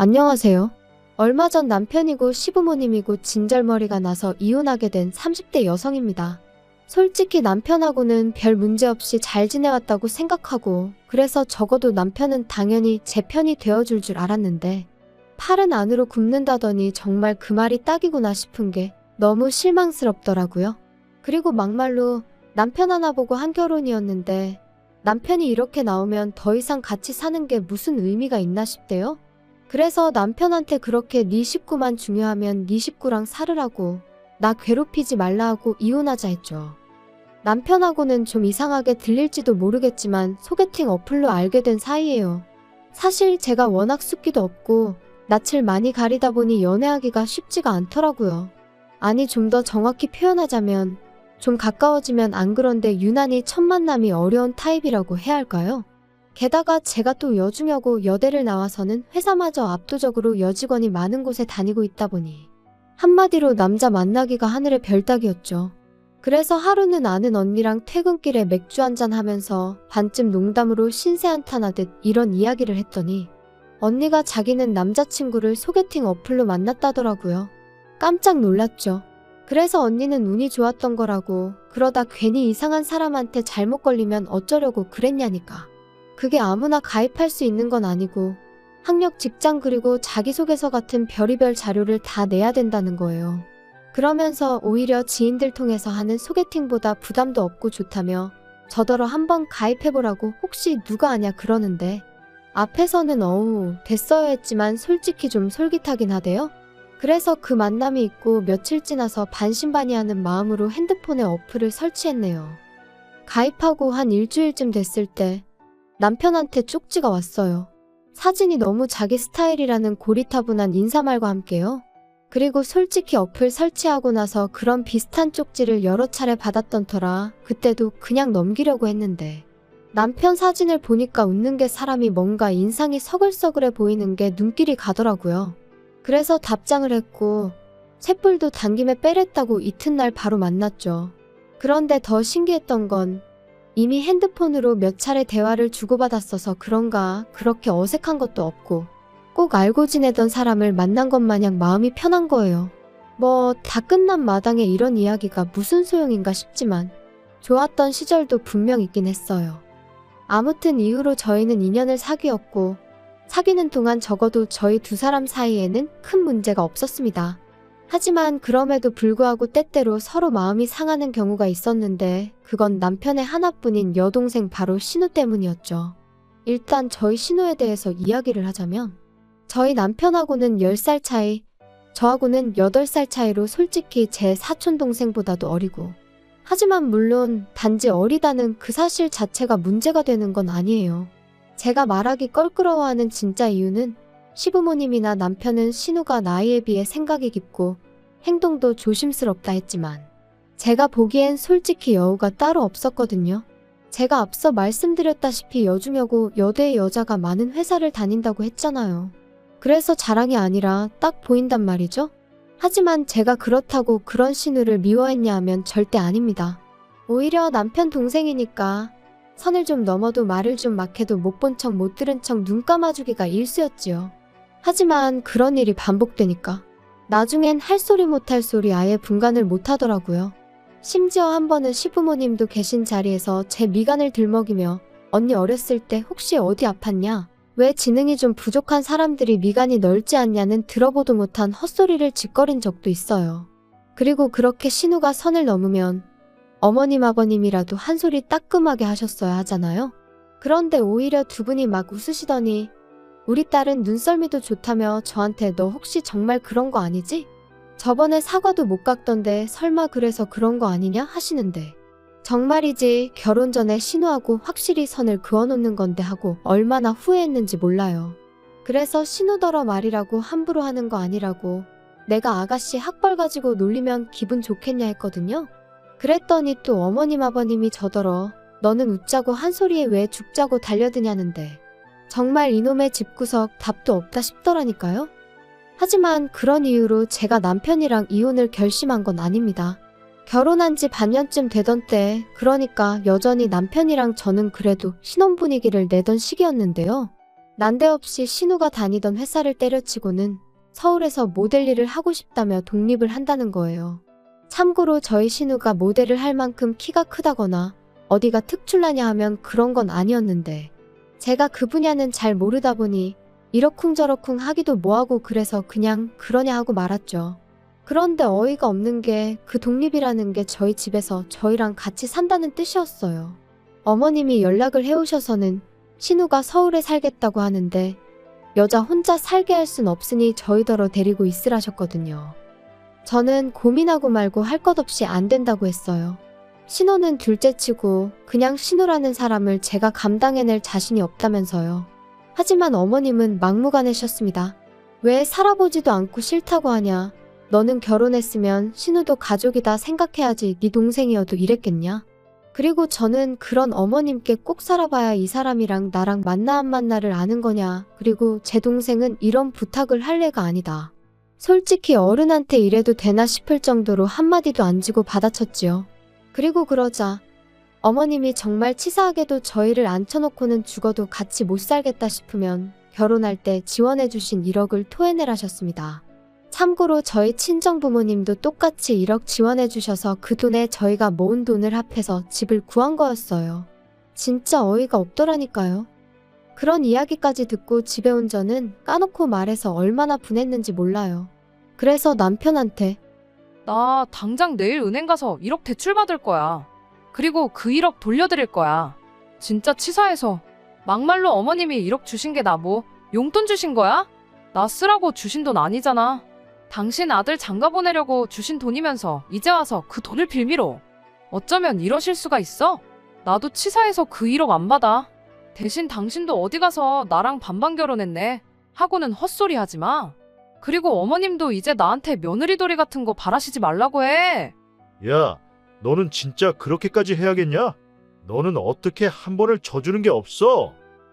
안녕하세요. 얼마 전 남편이고 시부모님이고 진절머리가 나서 이혼하게 된 30대 여성입니다. 솔직히 남편하고는 별 문제 없이 잘 지내왔다고 생각하고 그래서 적어도 남편은 당연히 제 편이 되어줄 줄 알았는데 팔은 안으로 굽는다더니 정말 그 말이 딱이구나 싶은 게 너무 실망스럽더라고요. 그리고 막말로 남편 하나 보고 한 결혼이었는데 남편이 이렇게 나오면 더 이상 같이 사는 게 무슨 의미가 있나 싶대요. 그래서 남편한테 그렇게 네 식구만 중요하면 네 식구랑 살으라고 나 괴롭히지 말라 하고 이혼하자 했죠. 남편하고는 좀 이상하게 들릴지도 모르겠지만 소개팅 어플로 알게 된 사이예요. 사실 제가 워낙 숫기도 없고 낯을 많이 가리다 보니 연애하기가 쉽지가 않더라고요. 아니 좀 더 정확히 표현하자면 좀 가까워지면 안 그런데 유난히 첫 만남이 어려운 타입이라고 해야 할까요? 게다가 제가 또 여중여고 여대를 나와서는 회사마저 압도적으로 여직원이 많은 곳에 다니고 있다 보니 한마디로 남자 만나기가 하늘의 별 따기였죠. 그래서 하루는 아는 언니랑 퇴근길에 맥주 한잔 하면서 반쯤 농담으로 신세 한탄하듯 이런 이야기를 했더니 언니가 자기는 남자친구를 소개팅 어플로 만났다더라고요. 깜짝 놀랐죠. 그래서 언니는 운이 좋았던 거라고 그러다 괜히 이상한 사람한테 잘못 걸리면 어쩌려고 그랬냐니까. 그게 아무나 가입할 수 있는 건 아니고 학력, 직장 그리고 자기소개서 같은 별의별 자료를 다 내야 된다는 거예요. 그러면서 오히려 지인들 통해서 하는 소개팅보다 부담도 없고 좋다며 저더러 한번 가입해보라고 혹시 누가 아냐 그러는데 앞에서는 어우 됐어야 했지만 솔직히 좀 솔깃하긴 하대요. 그래서 그 만남이 있고 며칠 지나서 반신반의하는 마음으로 핸드폰에 어플을 설치했네요. 가입하고 한 일주일쯤 됐을 때 남편한테 쪽지가 왔어요. 사진이 너무 자기 스타일이라는 고리타분한 인사말과 함께요. 그리고 솔직히 어플 설치하고 나서 그런 비슷한 쪽지를 여러 차례 받았던 터라 그때도 그냥 넘기려고 했는데 남편 사진을 보니까 웃는 게 사람이 뭔가 인상이 서글서글해 보이는 게 눈길이 가더라고요. 그래서 답장을 했고 쇳불도 당김에 빼랬다고 이튿날 바로 만났죠. 그런데 더 신기했던 건 이미 핸드폰으로 몇 차례 대화를 주고받았어서 그런가 그렇게 어색한 것도 없고 꼭 알고 지내던 사람을 만난 것 마냥 마음이 편한 거예요. 뭐 다 끝난 마당에 이런 이야기가 무슨 소용인가 싶지만 좋았던 시절도 분명 있긴 했어요. 아무튼 이후로 저희는 인연을 사귀었고 사귀는 동안 적어도 저희 두 사람 사이에는 큰 문제가 없었습니다. 하지만 그럼에도 불구하고 때때로 서로 마음이 상하는 경우가 있었는데 그건 남편의 하나뿐인 여동생 바로 신우 때문이었죠. 일단 저희 신우에 대해서 이야기를 하자면 저희 남편하고는 10살 차이, 저하고는 8살 차이로 솔직히 제 사촌동생보다도 어리고 하지만 물론 단지 어리다는 그 사실 자체가 문제가 되는 건 아니에요. 제가 말하기 껄끄러워하는 진짜 이유는 시부모님이나 남편은 신우가 나이에 비해 생각이 깊고 행동도 조심스럽다 했지만 제가 보기엔 솔직히 여우가 따로 없었거든요. 제가 앞서 말씀드렸다시피 여중여고 여대의 여자가 많은 회사를 다닌다고 했잖아요. 그래서 자랑이 아니라 딱 보인단 말이죠. 하지만 제가 그렇다고 그런 신우를 미워했냐 하면 절대 아닙니다. 오히려 남편 동생이니까 선을 좀 넘어도 말을 좀 막 해도 못 본 척 못 들은 척 눈 감아주기가 일쑤였지요. 하지만 그런 일이 반복되니까 나중엔 할 소리 못할 소리 아예 분간을 못하더라고요. 심지어 한 번은 시부모님도 계신 자리에서 제 미간을 들먹이며 언니 어렸을 때 혹시 어디 아팠냐? 왜 지능이 좀 부족한 사람들이 미간이 넓지 않냐는 들어보도 못한 헛소리를 짓거린 적도 있어요. 그리고 그렇게 신우가 선을 넘으면 어머님 아버님이라도 한 소리 따끔하게 하셨어야 하잖아요. 그런데 오히려 두 분이 막 웃으시더니 우리 딸은 눈썰미도 좋다며 저한테 너 혹시 정말 그런 거 아니지? 저번에 사과도 못 깎던데 설마 그래서 그런 거 아니냐 하시는데 정말이지 결혼 전에 신우하고 확실히 선을 그어놓는 건데 하고 얼마나 후회했는지 몰라요. 그래서 신우더러 말이라고 함부로 하는 거 아니라고 내가 아가씨 학벌 가지고 놀리면 기분 좋겠냐 했거든요. 그랬더니 또 어머님 아버님이 저더러 너는 웃자고 한 소리에 왜 죽자고 달려드냐는데 정말 이놈의 집구석 답도 없다 싶더라니까요. 하지만 그런 이유로 제가 남편이랑 이혼을 결심한 건 아닙니다. 결혼한 지 반년쯤 되던 때 그러니까 여전히 남편이랑 저는 그래도 신혼 분위기를 내던 시기였는데요. 난데없이 신우가 다니던 회사를 때려치고는 서울에서 모델 일을 하고 싶다며 독립을 한다는 거예요. 참고로 저희 신우가 모델을 할 만큼 키가 크다거나 어디가 특출나냐 하면 그런 건 아니었는데 제가 그 분야는 잘 모르다 보니 이러쿵저러쿵 하기도 뭐하고 그래서 그냥 그러냐 하고 말았죠. 그런데 어이가 없는 게 그 독립이라는 게 저희 집에서 저희랑 같이 산다는 뜻이었어요. 어머님이 연락을 해오셔서는 신우가 서울에 살겠다고 하는데 여자 혼자 살게 할 순 없으니 저희더러 데리고 있으라셨거든요. 저는 고민하고 말고 할 것 없이 안 된다고 했어요. 신우는 둘째치고 그냥 신우라는 사람을 제가 감당해낼 자신이 없다면서요. 하지만 어머님은 막무가내셨습니다. 왜 살아보지도 않고 싫다고 하냐. 너는 결혼했으면 신우도 가족이다 생각해야지 네 동생이어도 이랬겠냐. 그리고 저는 그런 어머님께 꼭 살아봐야 이 사람이랑 나랑 만나 안 만나를 아는 거냐. 그리고 제 동생은 이런 부탁을 할 애가 아니다. 솔직히 어른한테 이래도 되나 싶을 정도로 한마디도 안 지고 받아쳤지요. 그리고 그러자 어머님이 정말 치사하게도 저희를 앉혀놓고는 죽어도 같이 못 살겠다 싶으면 결혼할 때 지원해주신 1억을 토해내라셨습니다. 참고로 저희 친정부모님도 똑같이 1억 지원해주셔서 그 돈에 저희가 모은 돈을 합해서 집을 구한 거였어요. 진짜 어이가 없더라니까요. 그런 이야기까지 듣고 집에 온 저는 까놓고 말해서 얼마나 분했는지 몰라요. 그래서 남편한테 나 당장 내일 은행 가서 1억 대출받을 거야. 그리고 그 1억 돌려드릴 거야. 진짜 치사해서. 막말로 어머님이 1억 주신 게 나 뭐 용돈 주신 거야? 나 쓰라고 주신 돈 아니잖아. 당신 아들 장가 보내려고 주신 돈이면서 이제 와서 그 돈을 빌미로. 어쩌면 이러실 수가 있어? 나도 치사해서 그 1억 안 받아. 대신 당신도 어디 가서 나랑 반반 결혼했네 하고는 헛소리 하지 마. 그리고 어머님도 이제 나한테 며느리돌이 같은 거 바라시지 말라고 해. 야, 너는 진짜 그렇게까지 해야겠냐? 너는 어떻게 한 번을 져주는 게 없어?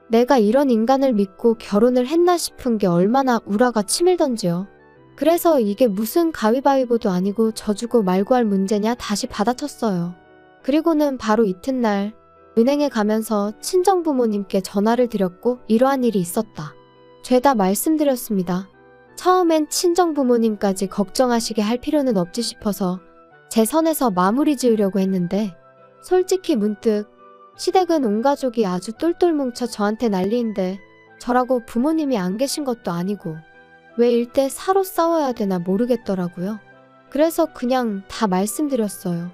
내가 이런 인간을 믿고 결혼을 했나 싶은 게 얼마나 우라가 치밀던지요. 그래서 이게 무슨 가위바위보도 아니고 져주고 말고 할 문제냐 다시 받아쳤어요. 그리고는 바로 이튿날 은행에 가면서 친정부모님께 전화를 드렸고 이러한 일이 있었다. 죄다 말씀드렸습니다. 처음엔 친정부모님까지 걱정하시게 할 필요는 없지 싶어서 제 선에서 마무리 지으려고 했는데 솔직히 문득 시댁은 온 가족이 아주 똘똘 뭉쳐 저한테 난리인데 저라고 부모님이 안 계신 것도 아니고 왜 일대 사로 싸워야 되나 모르겠더라고요. 그래서 그냥 다 말씀드렸어요.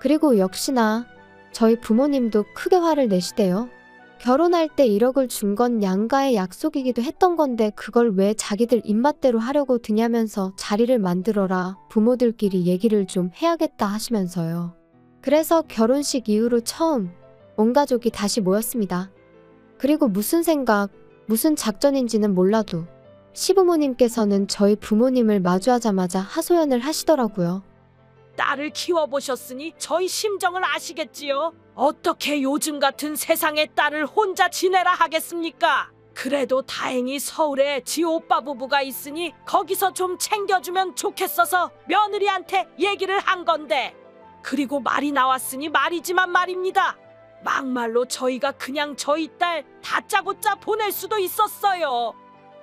그리고 역시나 저희 부모님도 크게 화를 내시대요. 결혼할 때 1억을 준 건 양가의 약속이기도 했던 건데 그걸 왜 자기들 입맛대로 하려고 드냐면서 자리를 만들어라 부모들끼리 얘기를 좀 해야겠다 하시면서요. 그래서 결혼식 이후로 처음 온 가족이 다시 모였습니다. 그리고 무슨 생각, 무슨 작전인지는 몰라도 시부모님께서는 저희 부모님을 마주하자마자 하소연을 하시더라고요. 딸을 키워보셨으니 저희 심정을 아시겠지요? 어떻게 요즘 같은 세상에 딸을 혼자 지내라 하겠습니까? 그래도 다행히 서울에 지 오빠 부부가 있으니 거기서 좀 챙겨주면 좋겠어서 며느리한테 얘기를 한 건데 그리고 말이 나왔으니 말이지만 말입니다. 막말로 저희가 그냥 저희 딸 다짜고짜 보낼 수도 있었어요.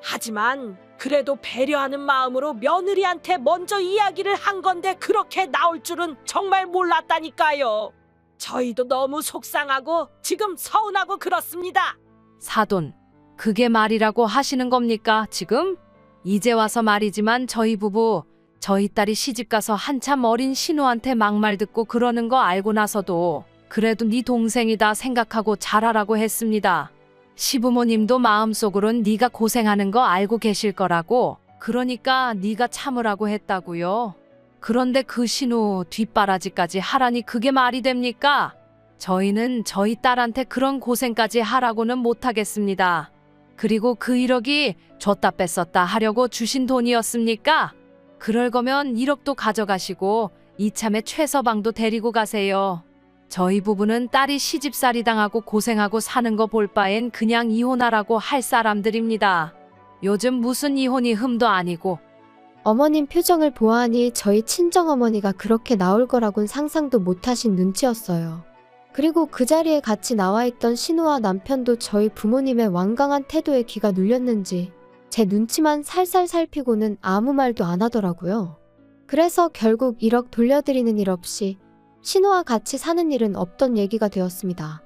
하지만 그래도 배려하는 마음으로 며느리한테 먼저 이야기를 한 건데 그렇게 나올 줄은 정말 몰랐다니까요. 저희도 너무 속상하고 지금 서운하고 그렇습니다. 사돈, 그게 말이라고 하시는 겁니까 지금? 이제 와서 말이지만 저희 부부, 저희 딸이 시집가서 한참 어린 신우한테 막말 듣고 그러는 거 알고 나서도 그래도 네 동생이다 생각하고 잘하라고 했습니다. 시부모님도 마음속으론 네가 고생하는 거 알고 계실 거라고, 그러니까 네가 참으라고 했다고요. 그런데 그 신우 뒷바라지까지 하라니 그게 말이 됩니까? 저희는 저희 딸한테 그런 고생까지 하라고는 못하겠습니다. 그리고 그 1억이 줬다 뺐었다 하려고 주신 돈이었습니까? 그럴 거면 1억도 가져가시고 이참에 최서방도 데리고 가세요. 저희 부부는 딸이 시집살이 당하고 고생하고 사는 거 볼 바엔 그냥 이혼하라고 할 사람들입니다. 요즘 무슨 이혼이 흠도 아니고. 어머님 표정을 보아하니 저희 친정어머니가 그렇게 나올 거라곤 상상도 못하신 눈치였어요. 그리고 그 자리에 같이 나와 있던 신우와 남편도 저희 부모님의 완강한 태도에 귀가 눌렸는지 제 눈치만 살살 살피고는 아무 말도 안 하더라고요. 그래서 결국 1억 돌려드리는 일 없이 신우와 같이 사는 일은 없던 얘기가 되었습니다.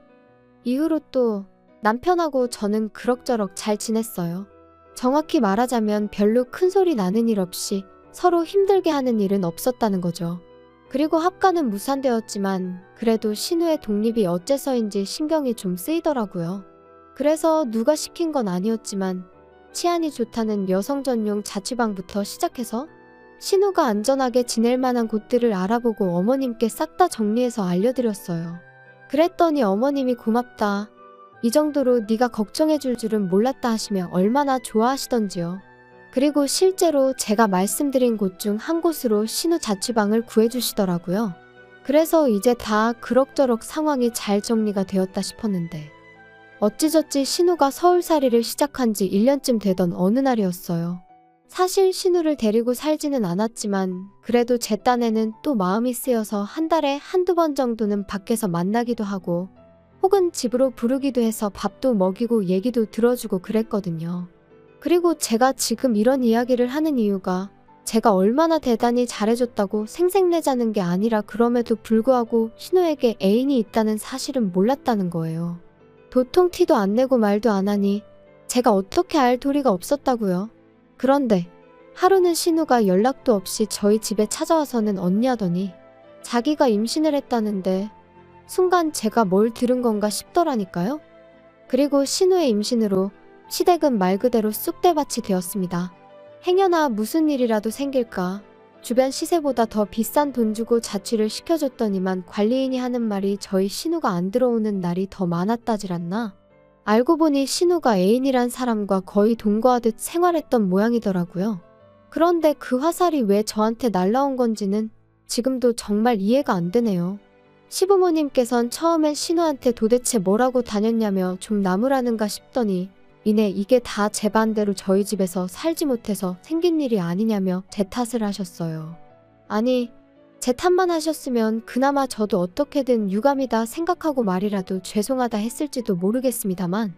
이후로 또 남편하고 저는 그럭저럭 잘 지냈어요. 정확히 말하자면 별로 큰 소리 나는 일 없이 서로 힘들게 하는 일은 없었다는 거죠. 그리고 합가는 무산되었지만 그래도 신우의 독립이 어째서인지 신경이 좀 쓰이더라고요. 그래서 누가 시킨 건 아니었지만 치안이 좋다는 여성 전용 자취방부터 시작해서 신우가 안전하게 지낼 만한 곳들을 알아보고 어머님께 싹 다 정리해서 알려드렸어요. 그랬더니 어머님이 고맙다. 이 정도로 네가 걱정해줄 줄은 몰랐다 하시며 얼마나 좋아하시던지요. 그리고 실제로 제가 말씀드린 곳 중 한 곳으로 신우 자취방을 구해주시더라고요. 그래서 이제 다 그럭저럭 상황이 잘 정리가 되었다 싶었는데 어찌저찌 신우가 서울살이를 시작한 지 1년쯤 되던 어느 날이었어요. 사실 신우를 데리고 살지는 않았지만 그래도 제 딴에는 또 마음이 쓰여서 한 달에 한두 번 정도는 밖에서 만나기도 하고 혹은 집으로 부르기도 해서 밥도 먹이고 얘기도 들어주고 그랬거든요. 그리고 제가 지금 이런 이야기를 하는 이유가 제가 얼마나 대단히 잘해줬다고 생색내자는 게 아니라 그럼에도 불구하고 신우에게 애인이 있다는 사실은 몰랐다는 거예요. 도통 티도 안 내고 말도 안 하니 제가 어떻게 알 도리가 없었다고요. 그런데 하루는 신우가 연락도 없이 저희 집에 찾아와서는 언니 하더니 자기가 임신을 했다는데 순간 제가 뭘 들은 건가 싶더라니까요. 그리고 신우의 임신으로 시댁은 말 그대로 쑥대밭이 되었습니다. 행여나 무슨 일이라도 생길까 주변 시세보다 더 비싼 돈 주고 자취를 시켜줬더니만 관리인이 하는 말이 저희 신우가 안 들어오는 날이 더 많았다질 않나. 알고 보니 신우가 애인이란 사람과 거의 동거하듯 생활했던 모양이더라고요. 그런데 그 화살이 왜 저한테 날라온 건지는 지금도 정말 이해가 안 되네요. 시부모님께선 처음엔 신우한테 도대체 뭐라고 다녔냐며 좀 나무라는가 싶더니 이내 이게 다 제 반대로 저희 집에서 살지 못해서 생긴 일이 아니냐며 제 탓을 하셨어요. 아니, 제 탓만 하셨으면 그나마 저도 어떻게든 유감이다 생각하고 말이라도 죄송하다 했을지도 모르겠습니다만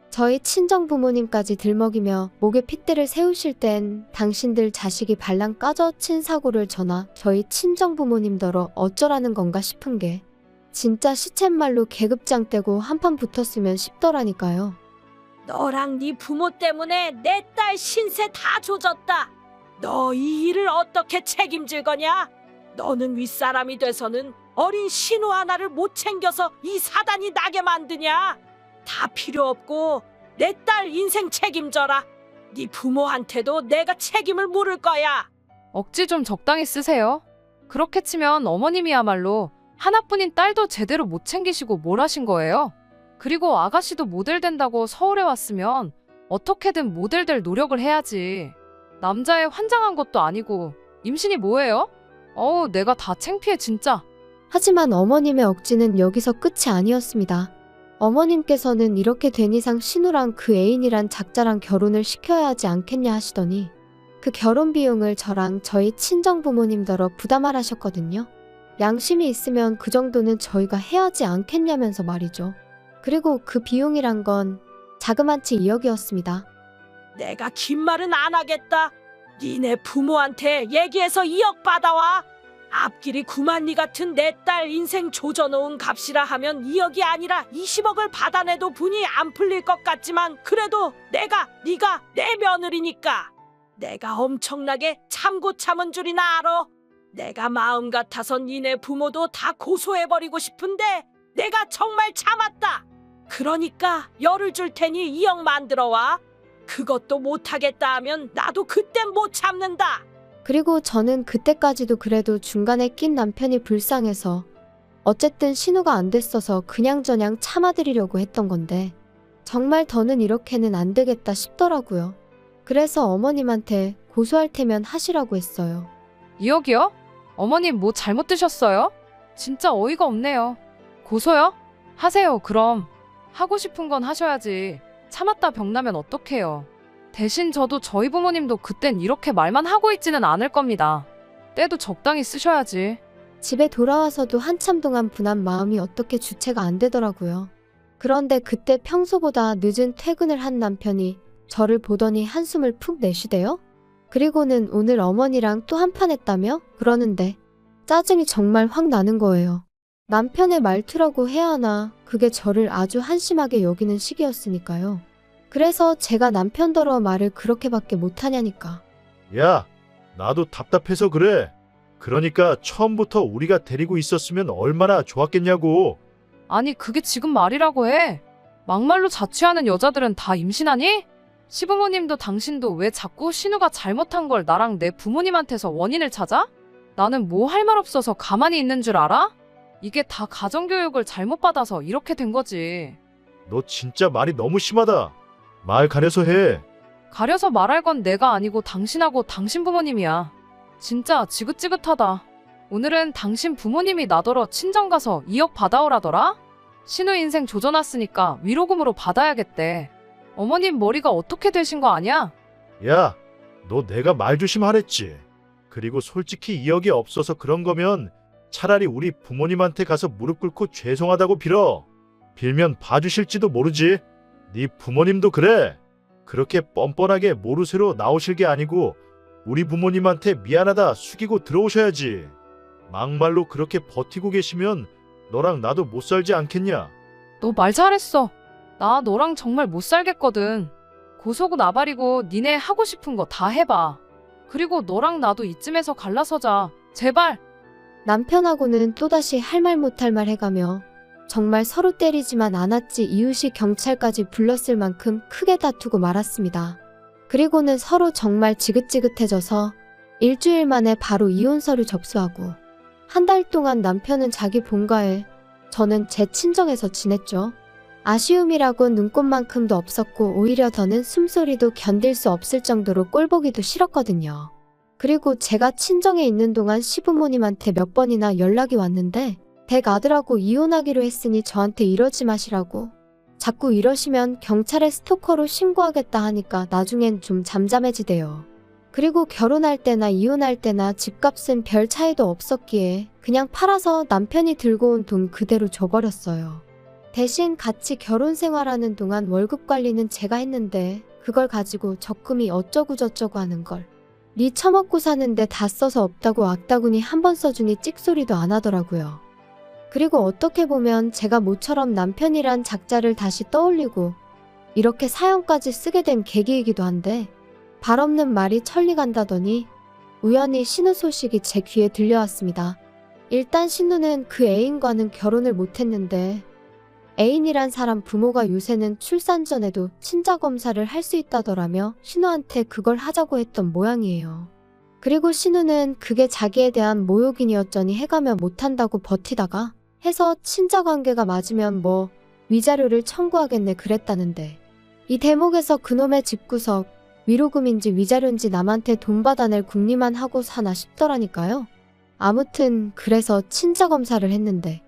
저희 친정 부모님까지 들먹이며 목에 핏대를 세우실 땐 당신들 자식이 발랑 까져 친 사고를 전하 저희 친정 부모님더러 어쩌라는 건가 싶은 게 진짜 시쳇말로 계급장 떼고 한판 붙었으면 싶더라니까요. 너랑 네 부모 때문에 내 딸 신세 다 조졌다. 너 이 일을 어떻게 책임질 거냐? 너는 윗사람이 돼서는 어린 신우 하나를 못 챙겨서 이 사단이 나게 만드냐? 다 필요 없고 내 딸 인생 책임져라. 네 부모한테도 내가 책임을 물을 거야. 억지 좀 적당히 쓰세요. 그렇게 치면 어머님이야말로 하나뿐인 딸도 제대로 못 챙기시고 뭘 하신 거예요? 그리고 아가씨도 모델 된다고 서울에 왔으면 어떻게든 모델 될 노력을 해야지. 남자애 환장한 것도 아니고 임신이 뭐예요? 어우, 내가 다 창피해 진짜. 하지만 어머님의 억지는 여기서 끝이 아니었습니다. 어머님께서는 이렇게 된 이상 신우랑 그 애인이란 작자랑 결혼을 시켜야 하지 않겠냐 하시더니 그 결혼 비용을 저랑 저희 친정 부모님더러 부담을 하셨거든요. 양심이 있으면 그 정도는 저희가 해야 하지 않겠냐면서 말이죠. 그리고 그 비용이란 건 자그마치 2억이었습니다. 내가 긴 말은 안 하겠다. 니네 부모한테 얘기해서 2억 받아와. 앞길이 구만리 같은 내 딸 인생 조져놓은 값이라 하면 2억이 아니라 20억을 받아내도 분이 안 풀릴 것 같지만 그래도 네가 내 며느리니까 내가 엄청나게 참고 참은 줄이나 알아. 내가 마음 같아서 니네 부모도 다 고소해버리고 싶은데 내가 정말 참았다. 그러니까 열을 줄 테니 2억 만들어와. 그것도 못하겠다 하면 나도 그땐 못 참는다. 그리고 저는 그때까지도 그래도 중간에 낀 남편이 불쌍해서 어쨌든 신우가 안 됐어서 그냥저냥 참아드리려고 했던 건데 정말 더는 이렇게는 안 되겠다 싶더라고요. 그래서 어머님한테 고소할 테면 하시라고 했어요. 2억이요? 어머님 뭐 잘못 드셨어요? 진짜 어이가 없네요. 고소요? 하세요 그럼. 하고 싶은 건 하셔야지. 참았다 병나면 어떡해요. 대신 저도 저희 부모님도 그땐 이렇게 말만 하고 있지는 않을 겁니다. 때도 적당히 쓰셔야지. 집에 돌아와서도 한참 동안 분한 마음이 어떻게 주체가 안 되더라고요. 그런데 그때 평소보다 늦은 퇴근을 한 남편이 저를 보더니 한숨을 푹 내쉬대요. 그리고는 오늘 어머니랑 또 한판 했다며 그러는데 짜증이 정말 확 나는 거예요. 남편의 말투라고 해야 하나, 그게 저를 아주 한심하게 여기는 시기였으니까요. 그래서 제가 남편더러 말을 그렇게밖에 못하냐니까. 야, 나도 답답해서 그래. 그러니까 처음부터 우리가 데리고 있었으면 얼마나 좋았겠냐고. 아니, 그게 지금 말이라고 해. 막말로 자취하는 여자들은 다 임신하니? 시부모님도 당신도 왜 자꾸 신우가 잘못한 걸 나랑 내 부모님한테서 원인을 찾아? 나는 뭐 할 말 없어서 가만히 있는 줄 알아? 이게 다 가정교육을 잘못 받아서 이렇게 된 거지. 너 진짜 말이 너무 심하다. 말 가려서 해. 가려서 말할 건 내가 아니고 당신하고 당신 부모님이야. 진짜 지긋지긋하다. 오늘은 당신 부모님이 나더러 친정 가서 2억 받아오라더라? 신우 인생 조져놨으니까 위로금으로 받아야겠대. 어머님 머리가 어떻게 되신 거 아니야? 야, 너 내가 말 조심하랬지. 그리고 솔직히 2억이 없어서 그런 거면 차라리 우리 부모님한테 가서 무릎 꿇고 죄송하다고 빌어. 빌면 봐주실지도 모르지. 네 부모님도 그래. 그렇게 뻔뻔하게 모르쇠로 나오실 게 아니고 우리 부모님한테 미안하다 숙이고 들어오셔야지. 막말로 그렇게 버티고 계시면 너랑 나도 못 살지 않겠냐? 너 말 잘했어. 나 너랑 정말 못 살겠거든. 고소고 나발이고 니네 하고 싶은 거 다 해봐. 그리고 너랑 나도 이쯤에서 갈라서자. 제발. 남편하고는 또다시 할 말 못할 말 해가며 정말 서로 때리지만 않았지 이웃이 경찰까지 불렀을 만큼 크게 다투고 말았습니다. 그리고는 서로 정말 지긋지긋해져서 일주일 만에 바로 이혼 서류 접수하고 한 달 동안 남편은 자기 본가에, 저는 제 친정에서 지냈죠. 아쉬움이라고 눈꽃만큼도 없었고 오히려 더는 숨소리도 견딜 수 없을 정도로 꼴보기도 싫었거든요. 그리고 제가 친정에 있는 동안 시부모님한테 몇 번이나 연락이 왔는데 댁 아들하고 이혼하기로 했으니 저한테 이러지 마시라고. 자꾸 이러시면 경찰에 스토커로 신고하겠다 하니까 나중엔 좀 잠잠해지대요. 그리고 결혼할 때나 이혼할 때나 집값은 별 차이도 없었기에 그냥 팔아서 남편이 들고 온 돈 그대로 줘버렸어요. 대신 같이 결혼 생활하는 동안 월급 관리는 제가 했는데 그걸 가지고 적금이 어쩌고저쩌고 하는 걸. 니 처먹고 사는데 다 써서 없다고 악다구니 한 번 써주니 찍소리도 안 하더라고요. 그리고 어떻게 보면 제가 모처럼 남편이란 작자를 다시 떠올리고 이렇게 사연까지 쓰게 된 계기이기도 한데 발 없는 말이 천리 간다더니 우연히 신우 소식이 제 귀에 들려왔습니다. 일단 신우는 그 애인과는 결혼을 못했는데 애인이란 사람 부모가 요새는 출산 전에도 친자 검사를 할 수 있다더라며 신우한테 그걸 하자고 했던 모양이에요. 그리고 신우는 그게 자기에 대한 모욕이었더니 해가며 못한다고 버티다가 해서 친자 관계가 맞으면 뭐 위자료를 청구하겠네 그랬다는데 이 대목에서 그놈의 집구석 위로금인지 위자료인지 남한테 돈 받아낼 궁리만 하고 사나 싶더라니까요. 아무튼 그래서 친자 검사를 했는데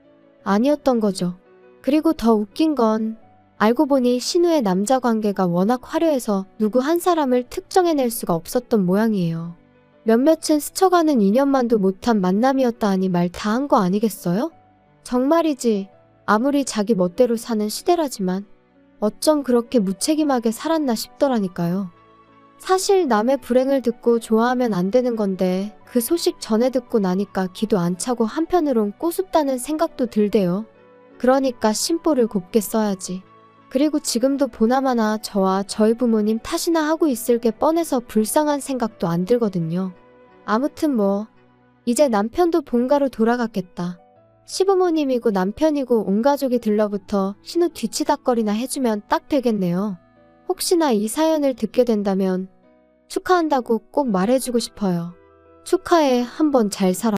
아니었던 거죠. 그리고 더 웃긴 건 알고 보니 신우의 남자 관계가 워낙 화려해서 누구 한 사람을 특정해낼 수가 없었던 모양이에요. 몇몇은 스쳐가는 인연만도 못한 만남이었다 하니 말 다 한 거 아니겠어요? 정말이지 아무리 자기 멋대로 사는 시대라지만 어쩜 그렇게 무책임하게 살았나 싶더라니까요. 사실 남의 불행을 듣고 좋아하면 안 되는 건데 그 소식 전해 듣고 나니까 기도 안 차고 한편으론 꼬숩다는 생각도 들대요. 그러니까 심보를 곱게 써야지. 그리고 지금도 보나마나 저와 저희 부모님 탓이나 하고 있을 게 뻔해서 불쌍한 생각도 안 들거든요. 아무튼 뭐 이제 남편도 본가로 돌아갔겠다. 시부모님이고 남편이고 온 가족이 들러붙어 신우 뒤치다거리나 해주면 딱 되겠네요. 혹시나 이 사연을 듣게 된다면 축하한다고 꼭 말해주고 싶어요. 축하해, 한번 잘 살아.